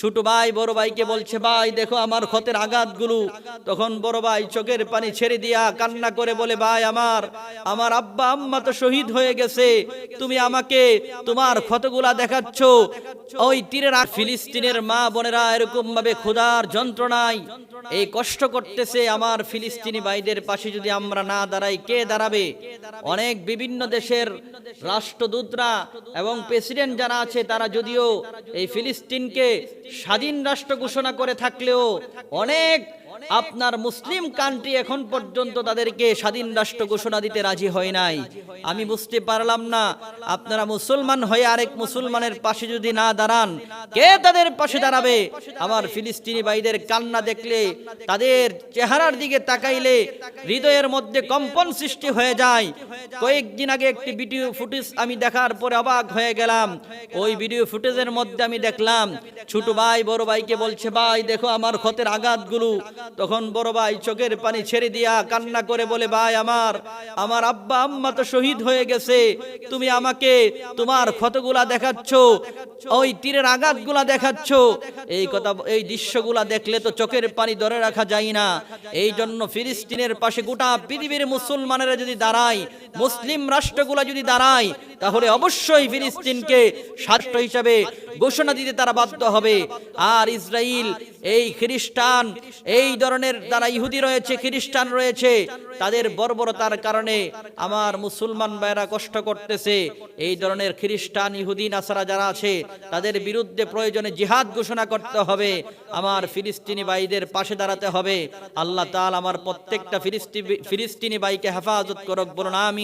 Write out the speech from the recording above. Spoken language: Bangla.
ছোট ভাই বড় ভাইকে বলছে, ভাই দেখো আমার ক্ষতের আঘাতগুলো। তখন বড় ভাই চোখের পানি ছেড়ে দিয়া কান্না করে বলে, ভাই আমার আব্বা আম্মা তো শহীদ হয়ে গেছে, তুমি আমাকে তোমার ক্ষতগুলা দেখাচ্ছ। ওই তীরের ফিলিস্তিনের মা বোনেরা এরকম ভাবে ক্ষুধার যন্ত্রণায় এই কষ্ট করতেছে। আমার ফিলিস্তিনি ভাইদের পাশে যদি আমরা না দাঁড়াই, কে দাঁড়াবে? অনেক বিভিন্ন দেশের রাষ্ট্রদূতরা এবং প্রেসিডেন্ট যারা আছে, তারা যদিও এই ফিলিস্তিনকে স্বাধীন রাষ্ট্র ঘোষণা করে থাকলেও অনেক আপনার মুসলিম কান্ট্রি এখন পর্যন্ত তাদেরকে স্বাধীন রাষ্ট্র ঘোষণা দিতে রাজি হয় নাই। আমি বুঝতে পারলাম না, আপনারা মুসলমান হয়ে আরেক মুসলমানের পাশে যদি না দাঁড়ান, কে তাদের পাশে দাঁড়াবে? আমার ফিলিস্তিনি ভাইদের কান্না দেখলে, তাদের চেহারার দিকে তাকাইলে হৃদয়ের মধ্যে কম্পন সৃষ্টি হয়ে যায়। কয়েকদিন আগে একটি ভিডিও ফুটেজ আমি দেখার পরে অবাক হয়ে গেলাম। ওই ভিডিও ফুটেজের মধ্যে আমি দেখলাম ছোট ভাই বড় ভাইকে বলছে, ভাই দেখো আমার ক্ষতের আঘাতগুলো। তখন বড় ভাই চোখের পানি ছেড়ে দিয়া কান্না করে বলে, ভাই আমার আব্বা আম্মা তো শহীদ হয়ে গেছে, তুমি আমাকে তোমার ক্ষতগুলা দেখাচ্ছ, ওই তীরের আঘাতগুলা দেখাচ্ছ। এই দৃশ্যগুলা দেখলে তো চোখের পানি ধরে রাখা যায় না। এই জন্য ফিলিস্তিনের পাশে গোটা পৃথিবীর মুসলমানেরা যদি দাঁড়ায়, মুসলিম রাষ্ট্রগুলা যদি দাঁড়ায়, তাহলে অবশ্যই ফিলিস্তিনকে রাষ্ট্র হিসাবে ঘোষণা দিতে তারা বাধ্য হবে। আর ইসরায়েল, এই খ্রিস্টান, এই ধরনের যারা ইহুদি রয়েছে, খ্রিস্টান রয়েছে, তাদের বর্বরতার কারণে আমার মুসলমান ভাইরা কষ্ট করতেছে। এই ধরনের খ্রিস্টান, ইহুদি, নাসারা যারা আছে, তাদের বিরুদ্ধে প্রয়োজনে জিহাদ ঘোষণা করতে হবে। আমার ফিলিস্তিনি ভাইদের পাশে দাঁড়াতে হবে। আল্লাহ তাআলা আমার প্রত্যেকটা ফিলিস্তিনি ভাইকে হেফাজত করুক, বলুন আমিন।